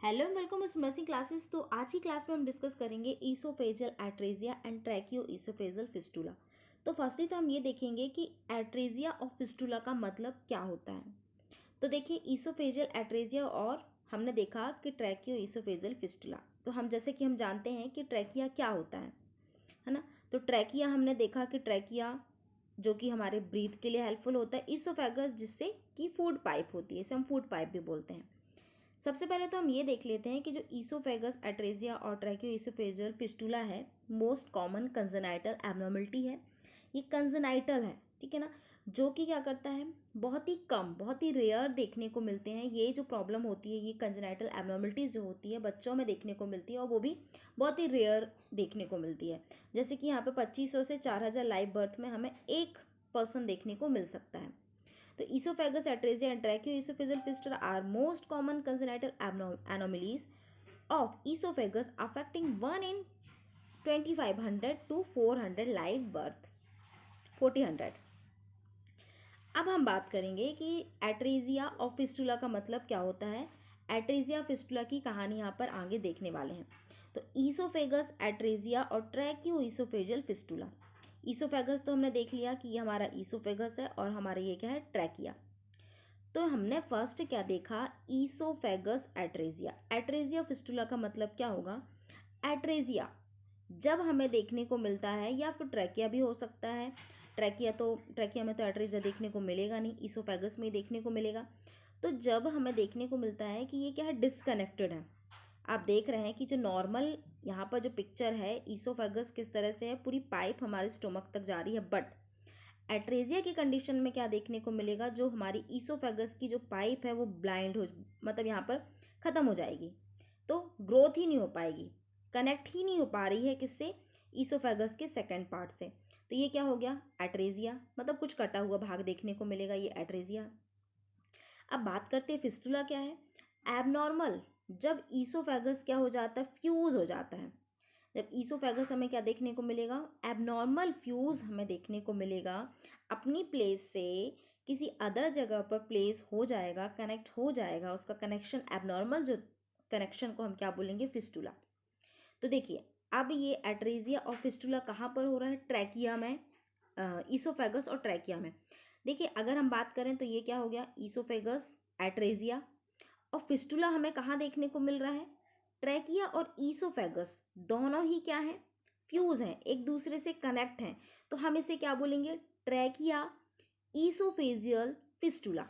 Hello and welcome Smarsing classes. तो आज की क्लास में हम डिस्कस करेंगे oesophageal atresia and tracheo oesophageal fistula. तो फर्स्टली तो हम ये देखेंगे कि एट्रेजिया और फिस्टुला का मतलब क्या होता है। तो देखिए, ईसोफेजियल एट्रेजिया और हमने देखा कि ट्रैकियो ईसोफेजियल फिस्टुला। तो हम जैसे कि हम जानते हैं कि ट्रैकिया क्या होता है ना। तो ट्रैकिया हमने देखा कि ट्रैकिया जो कि हमारे ब्रीथ के लिए हेल्पफुल होता है, ईसोफेगस जिससे कि फूड पाइप होती है, इसे हम फूड पाइप भी बोलते हैं। सबसे पहले तो हम ये देख लेते हैं कि जो ईसोफेगस एट्रेजिया और ट्रैकियो ईसोफेजियल फिस्टुला है, मोस्ट कॉमन कंजेनाइटल एब्नॉर्मलिटी है। ये कंजेनाइटल है, ठीक है ना, जो कि क्या करता है, बहुत ही कम, बहुत ही रेयर देखने को मिलते हैं। ये जो प्रॉब्लम होती है, ये कंजेनाइटल एब्नॉर्मलिटीज़ जो होती है बच्चों में देखने को मिलती है, और वो भी बहुत ही रेयर देखने को मिलती है। जैसे कि यहाँ पे 2500 से 4000 लाइव बर्थ में हमें एक पर्सन देखने को मिल सकता है। तो esophagus atresia and tracheoesophageal fistula are most common congenital anomalies of esophagus affecting 1 in 2500 to 400 live birth 4000। अब हम बात करेंगे कि एट्रेजिया और फिस्टुला का मतलब क्या होता है। एट्रेजिया फिस्टुला की कहानी यहाँ पर आगे देखने वाले हैं। तो ईसोफेगस एट्रेजिया और ट्रैकियो ईसोफेजियल फिस्टुला। ईसोफेगस तो हमने देख लिया कि ये हमारा ईसोफेगस है और हमारा ये क्या है, ट्रैकिया। तो हमने फर्स्ट क्या देखा, ईसोफेगस एट्रेजिया। एट्रेजिया फिस्टुला का मतलब क्या होगा। एट्रेजिया जब हमें देखने को मिलता है, या फिर ट्रैकिया भी हो सकता है। ट्रैकिया में तो एट्रेजिया देखने को मिलेगा नहीं, ईसोफेगस में ही देखने को मिलेगा। तो जब हमें देखने को मिलता है कि ये क्या है, डिसकनेक्टेड है। आप देख रहे हैं कि जो नॉर्मल यहाँ पर जो पिक्चर है, ईसोफेगस किस तरह से है, पूरी पाइप हमारे स्टोमक तक जा रही है। बट एट्रेजिया की कंडीशन में क्या देखने को मिलेगा, जो हमारी ईसोफेगस की जो पाइप है वो ब्लाइंड हो, मतलब यहाँ पर ख़त्म हो जाएगी। तो ग्रोथ ही नहीं हो पाएगी, कनेक्ट ही नहीं हो पा रही है किससे, ईसोफेगस के सेकेंड पार्ट से। तो ये क्या हो गया, एट्रेजिया, मतलब कुछ कटा हुआ भाग देखने को मिलेगा, ये एट्रेजिया। अब बात करते हैं फिस्टुला क्या है। एबनॉर्मल, जब ईसोफेगस क्या हो जाता है, फ्यूज़ हो जाता है। जब ईसोफेगस हमें क्या देखने को मिलेगा, एबनॉर्मल फ्यूज़ हमें देखने को मिलेगा। अपनी प्लेस से किसी अदर जगह पर प्लेस हो जाएगा, कनेक्ट हो जाएगा, उसका कनेक्शन एबनॉर्मल, जो कनेक्शन को हम क्या बोलेंगे, फिस्टुला। तो देखिए, अब ये एट्रेजिया और फिस्टुला कहाँ पर हो रहा है, ट्रैकिया में, ईसोफेगस और ट्रैकिया में। देखिए, अगर हम बात करें तो ये क्या हो गया, ईसोफेगस एट्रेजिया। और फिस्टुला हमें कहाँ देखने को मिल रहा है, ट्रैकिया और ईसोफेगस दोनों ही क्या हैं, फ्यूज हैं, एक दूसरे से कनेक्ट हैं। तो हम इसे क्या बोलेंगे, ट्रैकिया ईसोफेजियल फिस्टुला,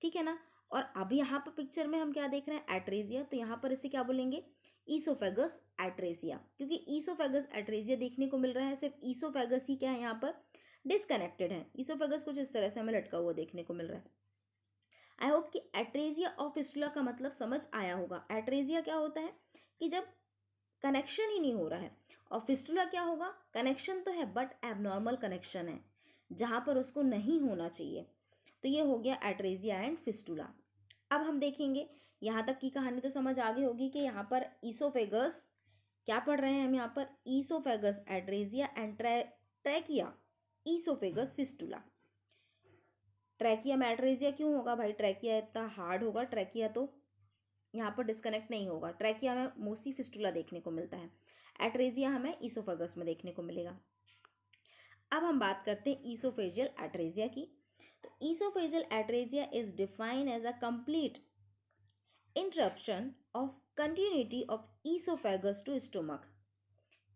ठीक है ना। और अब यहाँ पर पिक्चर में हम क्या देख रहे हैं, एट्रेजिया, तो यहाँ पर इसे क्या बोलेंगे, ईसोफेगस एट्रेजिया, क्योंकि ईसोफेगस एट्रेजिया देखने को मिल रहा है, सिर्फ ईसोफेगस ही क्या है, यहाँ पर डिसकनेक्टेड है। ईसोफेगस कुछ इस तरह से हमें लटका हुआ देखने को मिल रहा है। आई होप कि एट्रेजिया और फिस्टुला का मतलब समझ आया होगा। एट्रेजिया क्या होता है कि जब कनेक्शन ही नहीं हो रहा है, और फिस्टुला क्या होगा, कनेक्शन तो है बट एबनॉर्मल कनेक्शन है, जहाँ पर उसको नहीं होना चाहिए। तो ये हो गया एट्रेजिया एंड फिस्टुला। अब हम देखेंगे, यहाँ तक की कहानी तो समझ आ गई होगी कि यहाँ पर ईसोफेगस क्या पढ़ रहे हैं हम, यहाँ पर oesophagus atresia and trachea oesophagus fistula. Trachea में एट्रेजिया क्यों होगा भाई, ट्रैकिया इतना हार्ड होगा, ट्रैकिया तो यहाँ पर डिस्कनेक्ट नहीं होगा। ट्रैकिया में मोस्टली फिस्टुला देखने को मिलता है, एट्रेजिया हमें ईसोफेगस में देखने को मिलेगा। अब हम बात करते हैं ईसोफेजियल एट्रेजिया की। तो oesophageal atresia is defined as a complete interruption of continuity of oesophagus to stomach.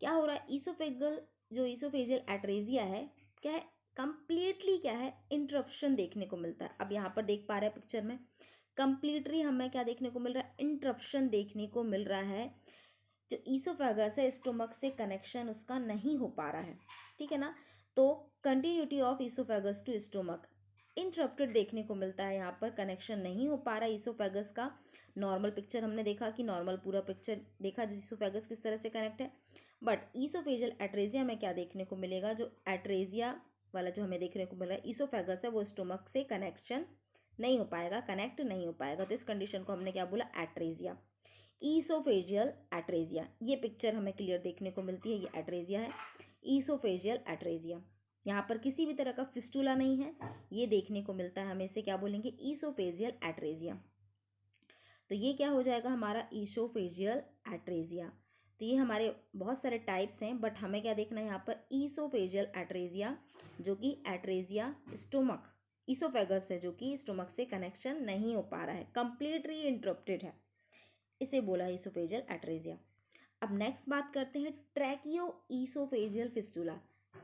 क्या हो रहा है, ईसोफेगल जो ईसोफेजियल एट्रेजिया है, क्या है, कंप्लीटली क्या है, इंटरप्शन देखने को मिलता है। अब यहाँ पर देख पा रहे हैं पिक्चर में, कंप्लीटली हमें क्या देखने को मिल रहा है, इंटरप्शन देखने को मिल रहा है। जो ईसोफेगस है, स्टोमक से कनेक्शन उसका नहीं हो पा रहा है, ठीक है ना। तो continuity of oesophagus to stomach interrupted देखने को मिलता है, यहाँ पर कनेक्शन नहीं हो पा रहा ईसोफेगस का। नॉर्मल पिक्चर हमने देखा कि नॉर्मल पूरा पिक्चर देखा ईसोफेगस किस तरह से कनेक्ट है। बट ईसोफेजियल एट्रेजिया में क्या देखने को मिलेगा, जो एट्रेजिया वाला जो हमें देखने को मिल रहा है, ईसोफेगस है, वो स्टोमक से कनेक्शन नहीं हो पाएगा, कनेक्ट नहीं हो पाएगा। तो इस कंडीशन को हमने क्या बोला, एट्रेजिया, ईसोफेजियल एट्रेजिया। ये पिक्चर हमें क्लियर देखने को मिलती है, ये एट्रेजिया है, ईसोफेजियल एट्रेजिया। यहाँ पर किसी भी तरह का फिस्टुला नहीं है, ये देखने को मिलता है, हमें इसे क्या बोलेंगे, ईसोफेजियल एट्रेजिया। तो ये क्या हो जाएगा हमारा ईसोफेजियल एट्रेजिया। तो ये हमारे बहुत सारे टाइप्स हैं, बट हमें क्या देखना है यहाँ पर ईसोफेजियल एट्रेजिया, जो कि एट्रेजिया स्टोमक ईसोफेगस है, जो कि स्टोमक से कनेक्शन नहीं हो पा रहा है, कंप्लीटली इंटरप्टेड है, इसे बोला ईसोफेजियल एट्रेजिया। अब नेक्स्ट बात करते हैं ट्रैकियो ईसोफेजियल फिस्टुला।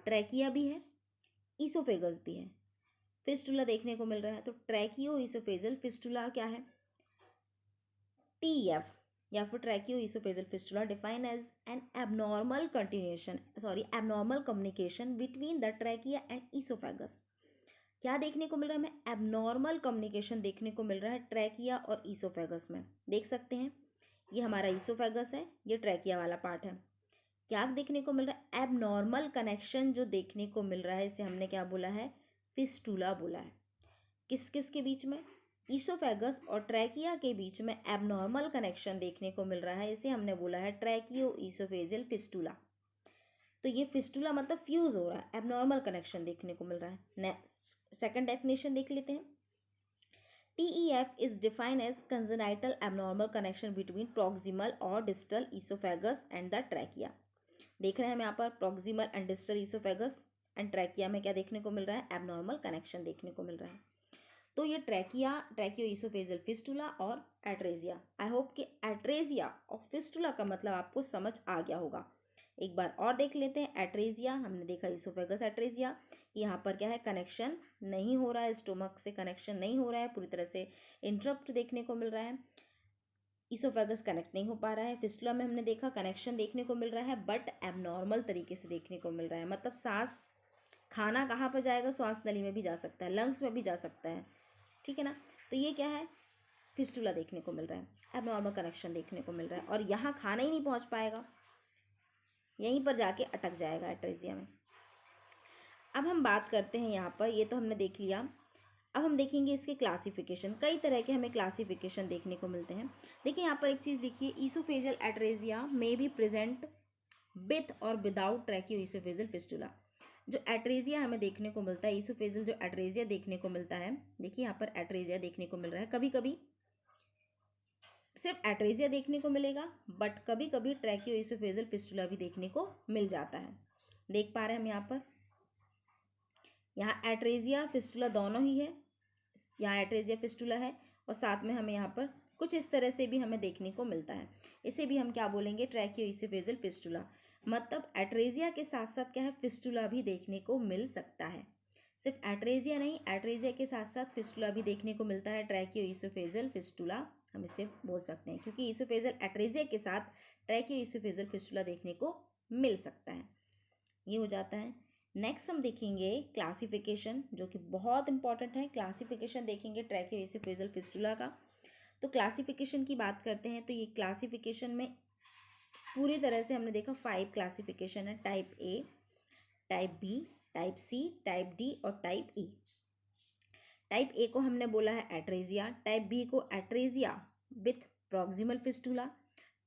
ट्रैकिया भी है, ईसोफेगस भी है, फिस्टुला देखने को मिल रहा है। तो ट्रैकियो ईसोफेजियल फिस्टुला क्या है? TEF या फिर tracheo oesophageal fistula define as an abnormal abnormal communication between the trachea and oesophagus. क्या देखने को मिल रहा है हमें? एबनॉर्मल कम्युनिकेशन देखने को मिल रहा है ट्रैकिया और ईसोफेगस में। देख सकते हैं ये हमारा ईसोफेगस है, ये ट्रैकिया वाला पार्ट है। क्या देखने को मिल रहा है? एबनॉर्मल कनेक्शन जो देखने को मिल रहा है, इसे हमने क्या बोला है? फिस्टुला बोला है। किस किस के बीच में? ईसोफेगस और ट्रैकिया के बीच में एबनॉर्मल कनेक्शन देखने को मिल रहा है, इसे हमने बोला है ट्रैकियो ईसोफेजियल फिस्टुला। तो ये फिस्टुला मतलब फ्यूज हो रहा है, एबनॉर्मल कनेक्शन देखने को मिल रहा है। सेकंड डेफिनेशन देख लेते हैं। TEF is defined as congenital abnormal connection between proximal or distal esophagus and the trachea। देख रहे हैं हम यहाँ पर proximal and distal esophagus and trachea में क्या देखने को मिल रहा है? abnormal connection देखने को मिल रहा है। तो ये ट्रैकियो ईसोफेजियल फिस्टुला और एट्रेजिया। आई होप कि एट्रेजिया और फिस्टुला का मतलब आपको समझ आ गया होगा। एक बार और देख लेते हैं। एट्रेजिया हमने देखा, ईसोफेगस एट्रेजिया, यहाँ पर क्या है? कनेक्शन नहीं हो रहा है, स्टोमक से कनेक्शन नहीं हो रहा है, पूरी तरह से इंटरप्ट देखने को मिल रहा है, ईसोफेगस कनेक्ट नहीं हो पा रहा है। फिस्टुला में हमने देखा कनेक्शन देखने को मिल रहा है, बट एबनॉर्मल तरीके से देखने को मिल रहा है। मतलब सांस, खाना कहाँ पर जाएगा? श्वास नली में भी जा सकता है, लंग्स में भी जा सकता है, ठीक है ना। तो ये क्या है? फिस्टुला देखने को मिल रहा है, एबनॉर्मल कनेक्शन देखने को मिल रहा है, और यहाँ खाना ही नहीं पहुँच पाएगा, यहीं पर जाके अटक जाएगा एट्रेजिया में। अब हम बात करते हैं यहाँ पर, ये तो हमने देख लिया। अब हम देखेंगे इसके क्लासिफिकेशन। कई तरह के हमें क्लासिफिकेशन देखने को मिलते हैं। देखिए यहाँ पर एक चीज़ लिखिए, oesophageal atresia may be present with और विदाउट ट्रैकियो ईसोफेजियल फिस्टुला। जो एट्रेजिया हमें देखने को मिलता है, ईसोफेजियल जो एट्रेजिया देखने को मिलता है, देखिए यहाँ पर एट्रेजिया देखने को मिल रहा है। कभी कभी सिर्फ एट्रेजिया देखने को मिलेगा, बट कभी कभी ट्रैकियो ईसोफेजियल फिस्टुला भी देखने को मिल जाता है। देख पा रहे हैं हम यहाँ पर, यहाँ एट्रेजिया फिस्टुला दोनों ही है, यहाँ एट्रेजिया फिस्टुला है, और साथ में हमें यहाँ पर कुछ इस तरह से भी हमें देखने को मिलता है। इसे भी हम क्या बोलेंगे? ट्रैकियो ईसोफेजियल फिस्टुला। मतलब एट्रेजिया के साथ साथ क्या है? फिस्टुला भी देखने को मिल सकता है। सिर्फ एट्रेजिया नहीं, एट्रेजिया के साथ साथ फिस्टुला भी देखने को मिलता है। ट्रैकियो ईसोफेजियल फिस्टुला हम इसे बोल सकते हैं, क्योंकि ईसोफेजियल एट्रेजिया के साथ ट्रैकियो ईसोफेजियल फिस्टुला देखने को मिल सकता है। ये हो जाता है। नेक्स्ट हम देखेंगे क्लासिफिकेशन, जो कि बहुत इंपॉर्टेंट है। क्लासिफिकेशन देखेंगे ट्रैकियो ईसोफेजियल फिस्टुला का। तो क्लासिफिकेशन की बात करते हैं, तो ये क्लासिफिकेशन में पूरी तरह से हमने देखा 5 क्लासिफिकेशन है। Type A, type B, type C, type D और टाइप E। टाइप A को हमने बोला है एट्रेजिया, टाइप B को atresia with proximal fistula,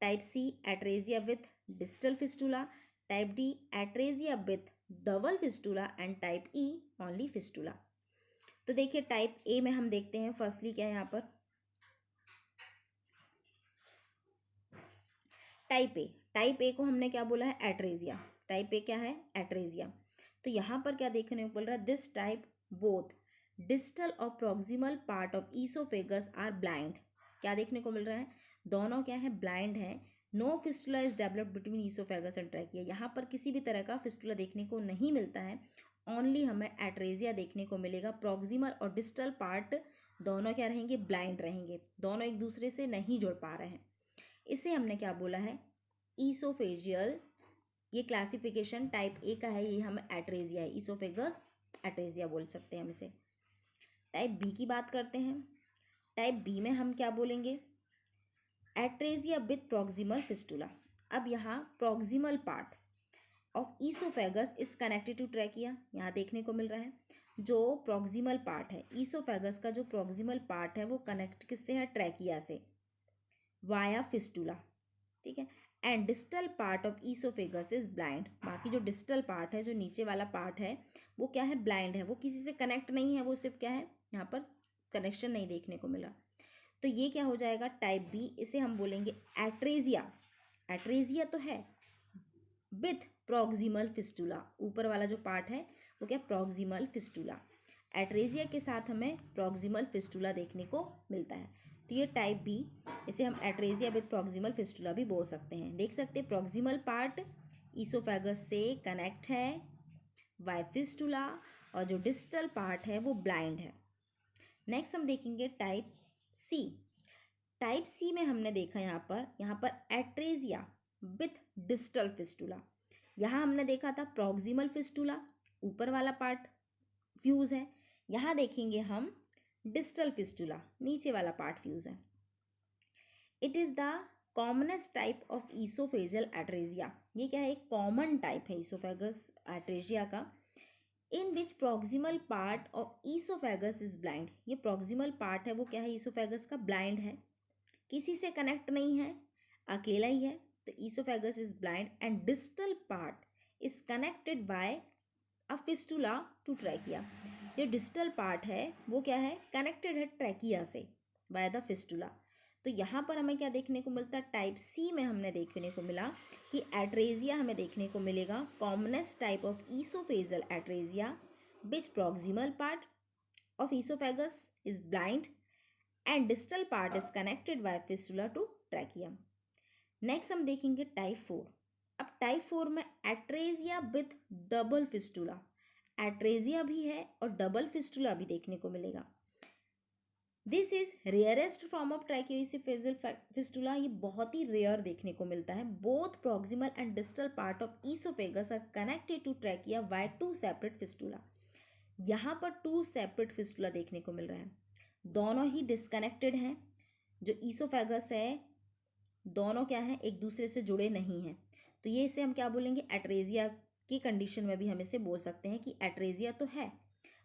type C atresia with distal fistula, type D atresia with double fistula and type E only fistula. तो देखिए type A में हम देखते हैं, फर्स्टली क्या है यहाँ पर? टाइप ए को हमने क्या बोला है? एट्रेजिया। टाइप ए क्या है? एट्रेजिया। तो यहाँ पर क्या देखने को मिल रहा है? दिस टाइप बोथ डिस्टल और proximal part of oesophagus are blind. क्या देखने को मिल रहा है? दोनों क्या है? ब्लाइंड है। No fistula is developed between oesophagus and trachea. यहाँ पर किसी भी तरह का फिस्टुला देखने को नहीं मिलता है, ओनली हमें एट्रेजिया देखने को मिलेगा। प्रॉक्सिमल और डिस्टल पार्ट दोनों क्या रहेंगे? ब्लाइंड रहेंगे, दोनों एक दूसरे से नहीं जुड़ पा रहे हैं। इसे हमने क्या बोला है? ईसोफेजियल। ये क्लासिफिकेशन टाइप ए का है, ये हम एट्रेजिया है, ईसोफेगस एट्रेजिया बोल सकते हैं हम इसे। टाइप बी की बात करते हैं। टाइप बी में हम क्या बोलेंगे? Atresia with proximal fistula. अब यहाँ proximal part of oesophagus is connected to trachea, यहाँ देखने को मिल रहा है। जो प्रॉक्सिमल पार्ट है, ईसोफेगस का जो प्रॉक्सिमल पार्ट है, वो कनेक्ट किससे है? ट्रैकिया से, वाया फिस्टुला, ठीक है। And distal part of oesophagus is blind. बाकी जो डिस्टल पार्ट है, जो नीचे वाला पार्ट है, वो क्या है? ब्लाइंड है, वो किसी से कनेक्ट नहीं है, वो सिर्फ क्या है? यहाँ पर कनेक्शन नहीं देखने को मिला। तो ये क्या हो जाएगा, टाइप बी। इसे हम बोलेंगे एट्रेजिया। एट्रेजिया तो है विथ प्रॉक्सिमल फिस्टुला, ऊपर वाला जो पार्ट है वो क्या, प्रॉक्सिमल फिस्टुला। एट्रेजिया के साथ हमें प्रॉक्सिमल फिस्टुला देखने को मिलता है, तो ये टाइप बी। इसे हम एट्रेजिया विथ प्रॉक्सिमल फिस्टुला भी बोल सकते हैं। देख सकते हैं प्रॉक्सिमल पार्ट ईसोफेगस से कनेक्ट है बाय फिस्टुला, और जो डिस्टल पार्ट है वो ब्लाइंड है। नेक्स्ट हम देखेंगे टाइप सी। टाइप सी में हमने देखा यहाँ पर एट्रेजिया विथ डिस्टल फिस्टुला। यहाँ हमने देखा था प्रॉक्सिमल फिस्टुला, ऊपर वाला पार्ट फ्यूज है। यहाँ देखेंगे हम डिस्टल फिस्टुला, नीचे वाला पार्ट फ्यूज है। It is the commonest type of oesophageal atresia. ये क्या है, एक कॉमन टाइप है ईसोफेगस एट्रेजिया का, in which proximal part of oesophagus is blind. ये प्रॉक्सिमल पार्ट है वो क्या है, ईसोफेगस का ब्लाइंड है, किसी से कनेक्ट नहीं है, अकेला ही है। तो oesophagus is blind and distal part is connected by a fistula to trachea. जो डिस्टल पार्ट है वो क्या है, कनेक्टेड है ट्रैकिया से बाय द फिस्टुला। तो यहाँ पर हमें क्या देखने को मिलता है, टाइप सी में हमने देखने को मिला कि एट्रेजिया हमें देखने को मिलेगा commonest type of oesophageal atresia which proximal part of oesophagus is blind and distal part is connected by fistula to trachea. Next हम देखेंगे टाइप 4। अब टाइप 4 में atresia with double fistula. Atresia भी है और डबल फिस्टुला भी देखने को मिलेगा। This is rarest form of tracheoesophageal fistula. ये बहुत ही रेयर देखने को मिलता है। Both proximal and distal part of oesophagus are connected to trachea by two separate fistula. यहाँ पर टू सेपरेट फिस्टुला देखने को मिल रहा है, दोनों ही डिस्कनेक्टेड हैं। जो ईसोफेगस है दोनों क्या है, एक दूसरे से जुड़े नहीं हैं। तो ये इसे हम क्या बोलेंगे, एट्रेजिया की कंडीशन में भी हम इसे बोल सकते हैं कि एट्रेजिया तो है,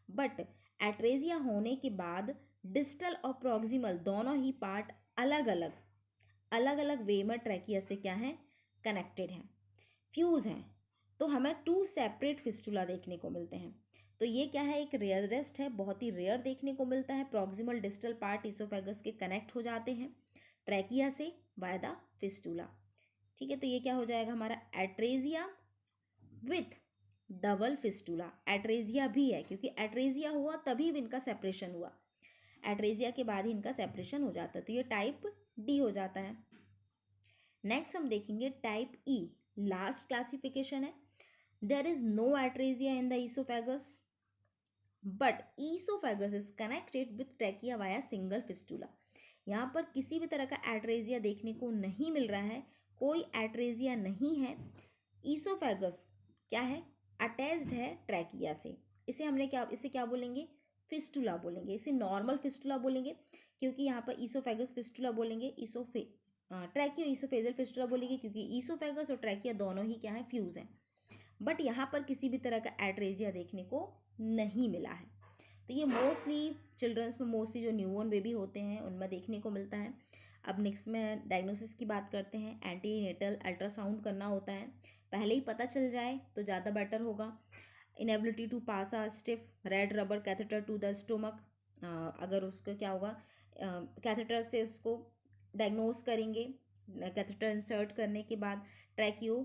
बट एट्रेजिया होने के बाद डिस्टल और प्रॉक्सिमल दोनों ही पार्ट अलग अलग वे में ट्रैकिया से क्या है, कनेक्टेड हैं, फ्यूज हैं। तो हमें टू सेपरेट फिस्टुला देखने को मिलते हैं। तो ये क्या है, एक रेयरेस्ट है, बहुत ही रेयर देखने को मिलता है। प्रॉक्सिमल डिस्टल पार्ट ईसोफेगस के कनेक्ट हो जाते हैं ट्रैकिया से बाय द फिस्टुला। ठीक है, तो ये क्या हो जाएगा हमारा, atresia with double fistula. Atresia भी है क्योंकि एट्रेजिया हुआ तभी इनका सेपरेशन हुआ, एट्रेजिया के बाद ही इनका सेपरेशन हो जाता है, तो ये टाइप डी हो जाता है। नेक्स्ट हम देखेंगे टाइप ई, लास्ट क्लासिफिकेशन है। There is no atresia in the oesophagus but oesophagus is connected with trachea via single fistula. यहाँ पर किसी भी तरह का एट्रेजिया देखने को नहीं मिल रहा है, कोई एट्रेजिया नहीं है। ईसोफेगस क्या है, अटैच्ड है ट्रैकिया से। इसे क्या बोलेंगे, फिस्टुला बोलेंगे। इसे नॉर्मल फिस्टुला बोलेंगे क्योंकि यहाँ पर ईसोफेगस फिस्टुला बोलेंगे, ट्रैकियो ईसोफेजल फिस्टुला बोलेंगे क्योंकि ईसोफेगस और ट्रैकिया दोनों ही क्या है, फ्यूज हैं। बट यहाँ पर किसी भी तरह का एट्रेजिया देखने को नहीं मिला है। तो ये मोस्टली चिल्ड्रंस में, मोस्टली जो न्यूबॉर्न बेबी होते हैं उनमें देखने को मिलता है। अब नेक्स्ट में डायग्नोसिस की बात करते हैं। एंटीनेटल अल्ट्रासाउंड करना होता है, पहले ही पता चल जाए तो ज़्यादा बेटर होगा। Inability to pass a stiff red rubber catheter to the stomach, अगर उसको क्या होगा, कैथेटर से उसको डायग्नोस करेंगे। कैथेटर इंसर्ट करने के बाद ट्रैकियो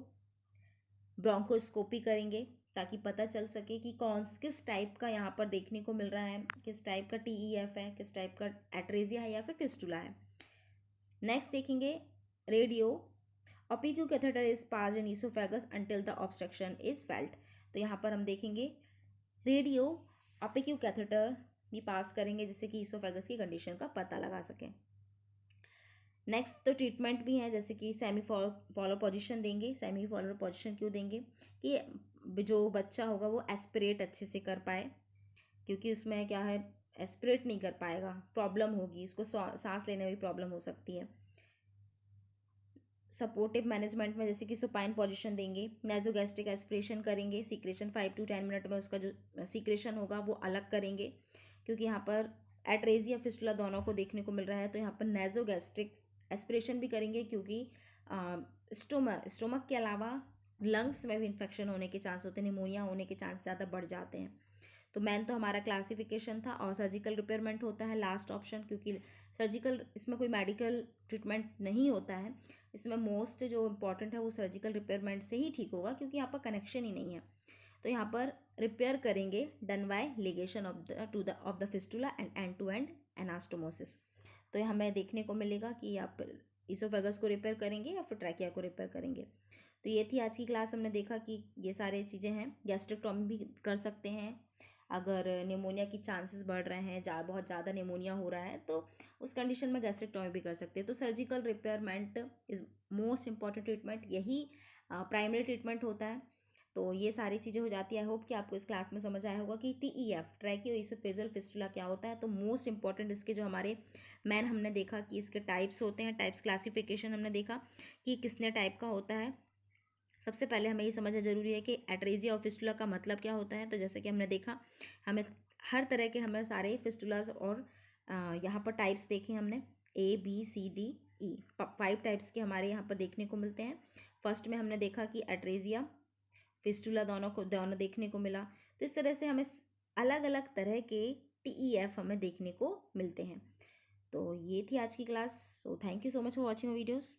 ब्रोंकोस्कोपी करेंगे ताकि पता चल सके कि किस टाइप का यहाँ पर देखने को मिल रहा है, किस टाइप का TEF है, किस टाइप का एट्रेजिया है या फिर फिस्टुला है। नेक्स्ट देखेंगे radio opaque catheter is pass in oesophagus until the obstruction is felt. तो यहाँ पर हम देखेंगे रेडियो ओपिक्यू कैथेटर भी पास करेंगे जिससे कि ईसोफेगस की कंडीशन का पता लगा सकें। नेक्स्ट तो ट्रीटमेंट भी है, जैसे कि सेमी फॉलो पोजीशन देंगे। सेमी फॉलो पोजीशन क्यों देंगे कि जो बच्चा होगा वो एस्पिरेट अच्छे से कर पाए, क्योंकि उसमें क्या है, एस्पिरेट नहीं कर पाएगा, प्रॉब्लम होगी उसको, सांस लेने में भी प्रॉब्लम हो सकती है। सपोर्टिव मैनेजमेंट में जैसे कि सुपाइन पोजीशन देंगे, नेजोगैस्ट्रिक एस्पिरेशन करेंगे, सीक्रेशन 5 to 10 मिनट में उसका जो सीक्रेशन होगा वो अलग करेंगे, क्योंकि यहाँ पर एट्रेजिया फिस्टुला दोनों को देखने को मिल रहा है। तो यहाँ पर नेजोगैस्ट्रिक एस्पिरेशन भी करेंगे क्योंकि स्टोमक के अलावा लंग्स में भी इन्फेक्शन होने के चांस होते हैं, निमोनिया होने के चांस ज़्यादा बढ़ जाते हैं। तो मैन तो हमारा क्लासिफिकेशन था और सर्जिकल रिपेयरमेंट होता है लास्ट ऑप्शन, क्योंकि सर्जिकल इसमें कोई मेडिकल ट्रीटमेंट नहीं होता है, इसमें मोस्ट जो इम्पॉर्टेंट है वो सर्जिकल रिपेयरमेंट से ही ठीक होगा, क्योंकि यहाँ पर कनेक्शन ही नहीं है। तो यहाँ पर रिपेयर करेंगे done by ligation of the fistula end to end anastomosis. तो हमें देखने को मिलेगा कि यहाँ पर इसोफेगस को रिपेयर करेंगे या फिर ट्रैकिया को रिपेयर करेंगे। तो ये थी आज की क्लास। हमने देखा कि ये सारे चीज़ें हैं। गैस्ट्रेक्टॉमी भी कर सकते हैं अगर निमोनिया की चांसेस बढ़ रहे हैं, बहुत ज़्यादा निमोनिया हो रहा है, तो उस कंडीशन में गैस्ट्रेक्टॉमी भी कर सकते हैं। तो surgical repayment is most important treatment, यही प्राइमरी ट्रीटमेंट होता है। तो ये सारी चीज़ें हो जाती है। आई होप कि आपको इस क्लास में समझ आया होगा कि TEF ट्रैकियोइसोफेजियल फिस्टुला क्या होता है। तो मोस्ट इंपॉर्टेंट इसके जो हमारे मैन हमने देखा कि इसके टाइप्स होते हैं, टाइप्स क्लासिफिकेशन हमने देखा कि किसने टाइप का होता है। सबसे पहले हमें ये समझना जरूरी है कि एट्रेजिया और फिस्टुला का मतलब क्या होता है। तो जैसे कि हमने देखा, हमें हर तरह के हमें सारे फिस्टुलाज और यहाँ पर टाइप्स देखे हमने, ABCDE 5 टाइप्स के हमारे यहाँ पर देखने को मिलते हैं। फर्स्ट में हमने देखा कि एट्रेजिया फिस्टुला दोनों देखने को मिला। तो इस तरह से हमें अलग अलग तरह के TEF हमें देखने को मिलते हैं। तो ये थी आज की class. So thank you so much for watching videos.